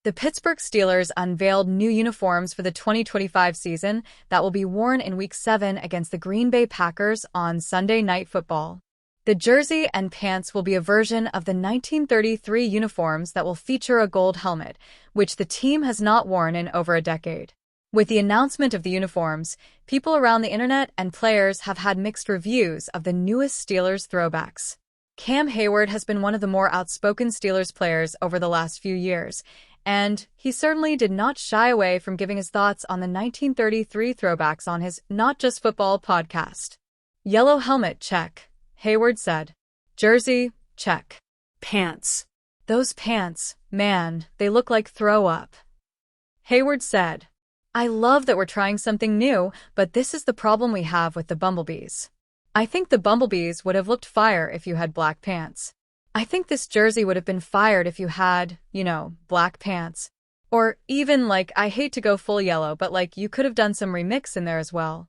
The Pittsburgh Steelers unveiled new uniforms for the 2025 season that will be worn in Week 7 against the Green Bay Packers on Sunday Night Football. The jersey and pants will be a version of the 1933 uniforms that will feature a gold helmet, which the team has not worn in over a decade. With the announcement of the uniforms, people around the internet and players have had mixed reviews of the newest Steelers throwbacks. Cam Hayward has been one of the more outspoken Steelers players over the last few years, and he certainly did not shy away from giving his thoughts on the 1933 throwbacks on his Not Just Football podcast. Yellow helmet, check, Hayward said. Jersey, check. Pants. Those pants, man, they look like throw up. Hayward said, I love that we're trying something new, but this is the problem we have with the Bumblebees. I think the Bumblebees would have looked fire if you had black pants. I think this jersey would have been fired if you had, black pants. Or even, I hate to go full yellow, but you could have done some remix in there as well.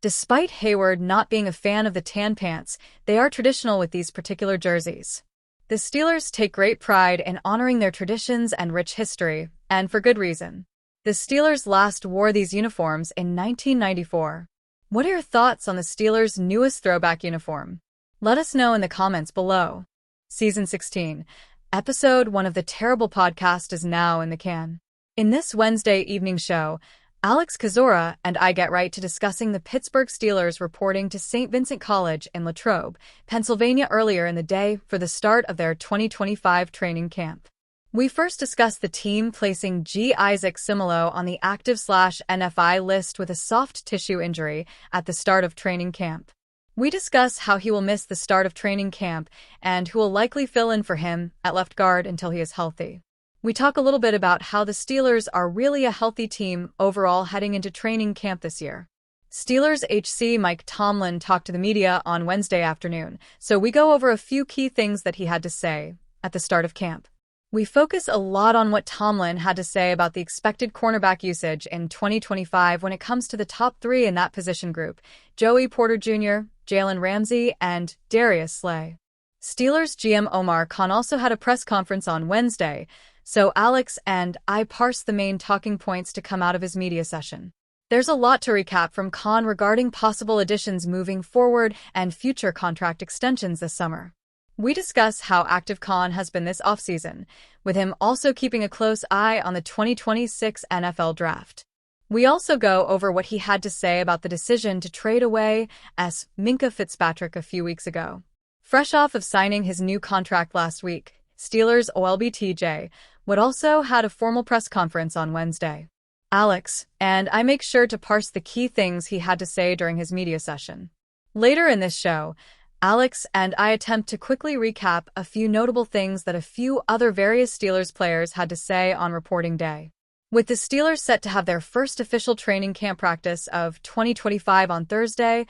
Despite Hayward not being a fan of the tan pants, they are traditional with these particular jerseys. The Steelers take great pride in honoring their traditions and rich history, and for good reason. The Steelers last wore these uniforms in 1994. What are your thoughts on the Steelers' newest throwback uniform? Let us know in the comments below. Season 16, Episode 1 of the Terrible Podcast is now in the can. In this Wednesday evening show, Alex Kozora and I get right to discussing the Pittsburgh Steelers reporting to St. Vincent College in Latrobe, Pennsylvania earlier in the day for the start of their 2025 training camp. We first discussed the team placing G. Isaac Similo on the active/NFI list with a soft tissue injury at the start of training camp. We discuss how he will miss the start of training camp and who will likely fill in for him at left guard until he is healthy. We talk a little bit about how the Steelers are really a healthy team overall heading into training camp this year. Steelers HC Mike Tomlin talked to the media on Wednesday afternoon, so we go over a few key things that he had to say at the start of camp. We focus a lot on what Tomlin had to say about the expected cornerback usage in 2025 when it comes to the top three in that position group, Joey Porter Jr., Jalen Ramsey, and Darius Slay. Steelers GM Omar Khan also had a press conference on Wednesday, so Alex and I parsed the main talking points to come out of his media session. There's a lot to recap from Khan regarding possible additions moving forward and future contract extensions this summer. We discuss how active Khan has been this offseason, with him also keeping a close eye on the 2026 NFL Draft. We also go over what he had to say about the decision to trade away Minkah Fitzpatrick a few weeks ago. Fresh off of signing his new contract last week, Steelers OLB TJ Watt also had a formal press conference on Wednesday. Alex and I make sure to parse the key things he had to say during his media session. Later in this show, Alex and I attempt to quickly recap a few notable things that a few other various Steelers players had to say on reporting day. With the Steelers set to have their first official training camp practice of 2025 on Thursday,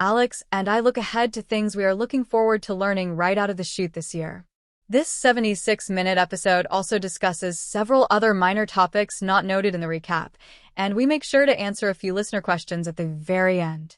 Alex and I look ahead to things we are looking forward to learning right out of the chute this year. This 76-minute episode also discusses several other minor topics not noted in the recap, and we make sure to answer a few listener questions at the very end.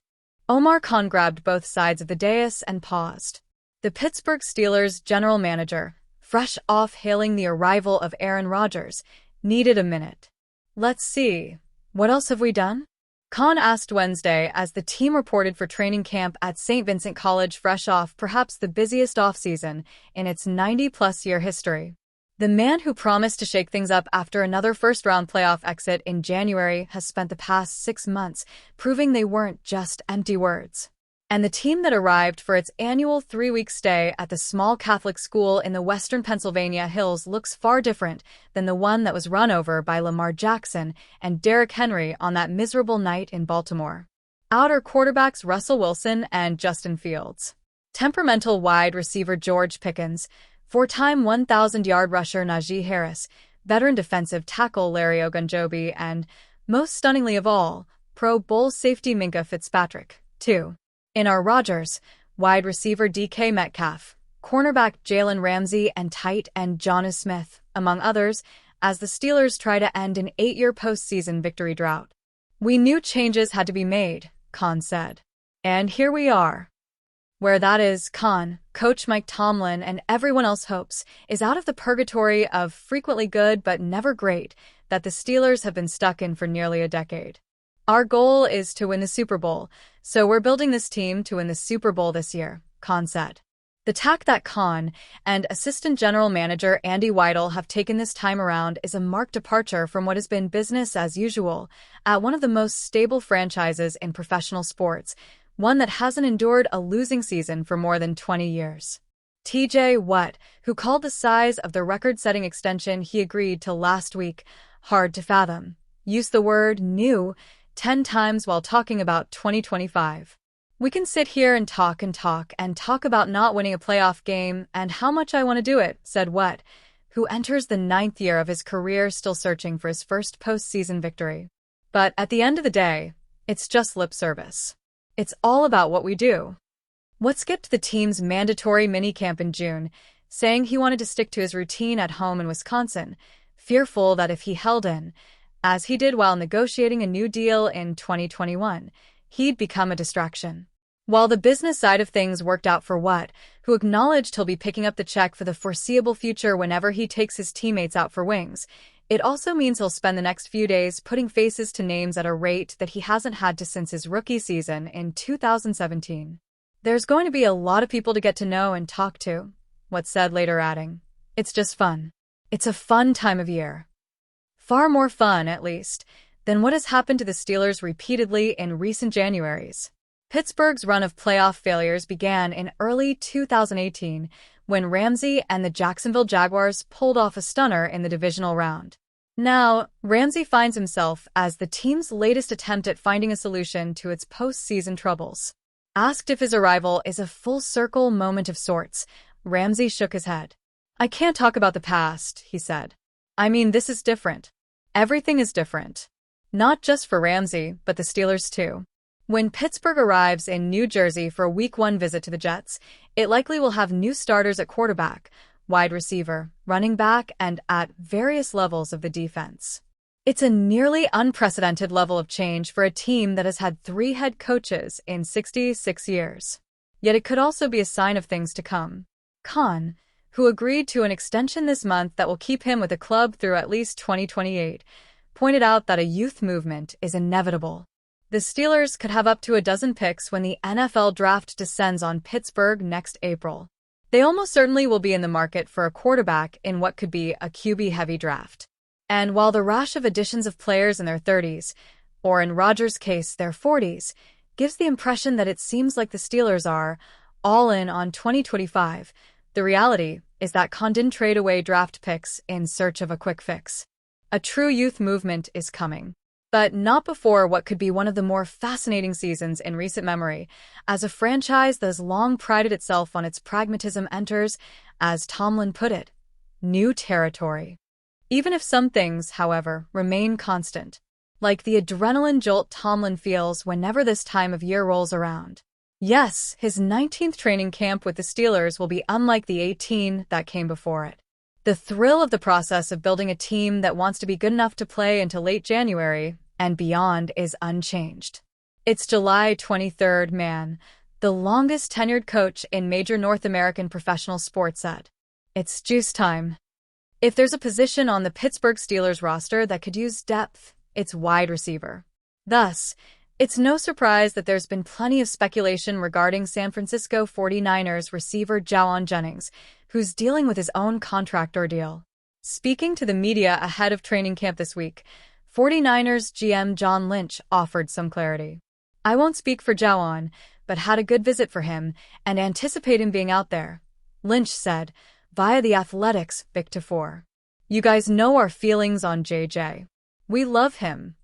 Omar Khan grabbed both sides of the dais and paused. The Pittsburgh Steelers general manager, fresh off hailing the arrival of Aaron Rodgers, needed a minute. Let's see, what else have we done? Khan asked Wednesday as the team reported for training camp at St. Vincent College fresh off perhaps the busiest offseason in its 90-plus-year history. The man who promised to shake things up after another first-round playoff exit in January has spent the past 6 months proving they weren't just empty words. And the team that arrived for its annual 3-week stay at the small Catholic school in the western Pennsylvania hills looks far different than the one that was run over by Lamar Jackson and Derrick Henry on that miserable night in Baltimore. Out are quarterbacks Russell Wilson and Justin Fields. Temperamental wide receiver George Pickens, 4-time 1,000-yard rusher Najee Harris, veteran defensive tackle Larry Ogunjobi, and, most stunningly of all, Pro Bowl safety Minkah Fitzpatrick, too. In our Rodgers, wide receiver DK Metcalf, cornerback Jalen Ramsey, and tight end Jonnu Smith, among others, as the Steelers try to end an 8-year postseason victory drought. We knew changes had to be made, Khan said. And here we are. where that is, Khan, Coach Mike Tomlin, and everyone else hopes, is out of the purgatory of frequently good but never great that the Steelers have been stuck in for nearly a decade. Our goal is to win the Super Bowl, so we're building this team to win the Super Bowl this year, Khan said. The tack that Khan and Assistant General Manager Andy Weidel have taken this time around is a marked departure from what has been business as usual at one of the most stable franchises in professional sports, one that hasn't endured a losing season for more than 20 years. TJ Watt, who called the size of the record-setting extension he agreed to last week hard to fathom, used the word new 10 times while talking about 2025. We can sit here and talk about not winning a playoff game and how much I want to do it, said Watt, who enters the 9th year of his career still searching for his first postseason victory. But at the end of the day, it's just lip service. It's all about what we do. Watt skipped the team's mandatory minicamp in June, saying he wanted to stick to his routine at home in Wisconsin, fearful that if he held in, as he did while negotiating a new deal in 2021, he'd become a distraction. While the business side of things worked out for Watt, who acknowledged he'll be picking up the check for the foreseeable future whenever he takes his teammates out for wings, it also means he'll spend the next few days putting faces to names at a rate that he hasn't had to since his rookie season in 2017. There's going to be a lot of people to get to know and talk to, Watt said, later adding, "It's just fun. It's a fun time of year. Far more fun, at least, than what has happened to the Steelers repeatedly in recent Januaries." Pittsburgh's run of playoff failures began in early 2018 when Ramsey and the Jacksonville Jaguars pulled off a stunner in the divisional round. Now, Ramsey finds himself as the team's latest attempt at finding a solution to its postseason troubles. Asked if his arrival is a full-circle moment of sorts, Ramsey shook his head. "I can't talk about the past," he said. "I mean, this is different. Everything is different. Not just for Ramsey, but the Steelers too." When Pittsburgh arrives in New Jersey for a Week 1 visit to the Jets, it likely will have new starters at quarterback, wide receiver, running back, and at various levels of the defense. It's a nearly unprecedented level of change for a team that has had 3 head coaches in 66 years. Yet it could also be a sign of things to come. Khan, who agreed to an extension this month that will keep him with the club through at least 2028, pointed out that a youth movement is inevitable. The Steelers could have up to a dozen picks when the NFL draft descends on Pittsburgh next April. They almost certainly will be in the market for a quarterback in what could be a QB-heavy draft. And while the rush of additions of players in their 30s, or in Rodgers' case, their 40s, gives the impression that it seems like the Steelers are all in on 2025, the reality is that Khan didn't trade away draft picks in search of a quick fix. A true youth movement is coming. But not before what could be one of the more fascinating seasons in recent memory, as a franchise that has long prided itself on its pragmatism enters, as Tomlin put it, new territory. Even if some things, however, remain constant, like the adrenaline jolt Tomlin feels whenever this time of year rolls around. Yes, his 19th training camp with the Steelers will be unlike the 18 that came before it. The thrill of the process of building a team that wants to be good enough to play until late January and beyond is unchanged. It's July 23rd, man, the longest tenured coach in major North American professional sports said. It's juice time. If there's a position on the Pittsburgh Steelers roster that could use depth, it's wide receiver. Thus, it's no surprise that there's been plenty of speculation regarding San Francisco 49ers receiver Jawan Jennings, who's dealing with his own contract ordeal. Speaking to the media ahead of training camp this week, 49ers GM John Lynch offered some clarity. "I won't speak for Jawan, but had a good visit for him and anticipate him being out there," Lynch said, via The Athletic's Big to Four. "You guys know our feelings on JJ. We love him."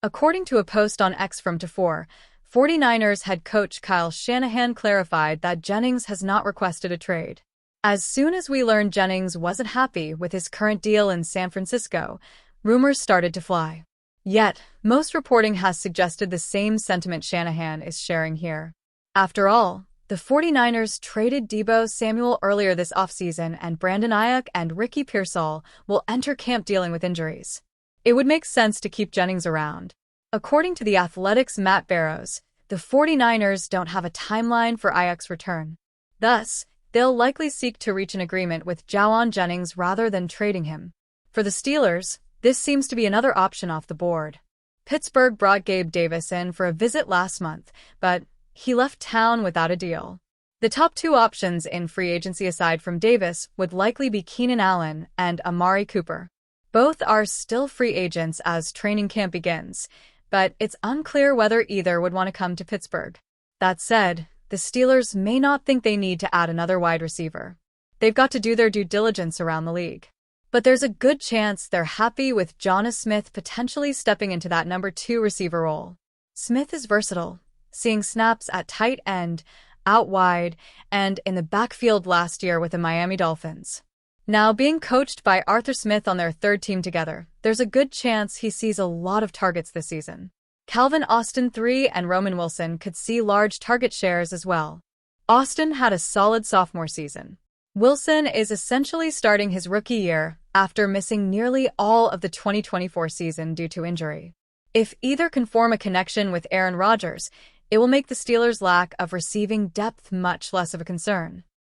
According to a post on X from Tafur, 49ers head coach Kyle Shanahan clarified that Jennings has not requested a trade. "As soon as we learned Jennings wasn't happy with his current deal in San Francisco, rumors started to fly." Yet, most reporting has suggested the same sentiment Shanahan is sharing here. After all, the 49ers traded Deebo Samuel earlier this offseason, and Brandon Ayuk and Ricky Pearsall will enter camp dealing with injuries. It would make sense to keep Jennings around. According to The Athletic's Matt Barrows, the 49ers don't have a timeline for Ayuk's return. Thus, they'll likely seek to reach an agreement with Jawan Jennings rather than trading him. For the Steelers, this seems to be another option off the board. Pittsburgh brought Gabe Davis in for a visit last month, but he left town without a deal. The top two options in free agency aside from Davis would likely be Keenan Allen and Amari Cooper. Both are still free agents as training camp begins, but it's unclear whether either would want to come to Pittsburgh. That said, the Steelers may not think they need to add another wide receiver. They've got to do their due diligence around the league. But there's a good chance they're happy with Jonas Smith potentially stepping into that number 2 receiver role. Smith is versatile, seeing snaps at tight end, out wide, and in the backfield last year with the Miami Dolphins. Now, being coached by Arthur Smith on their third team together, there's a good chance he sees a lot of targets this season. Calvin Austin III and Roman Wilson could see large target shares as well. Austin had a solid sophomore season. Wilson is essentially starting his rookie year after missing nearly all of the 2024 season due to injury. If either can form a connection with Aaron Rodgers, it will make the Steelers' lack of receiving depth much less of a concern.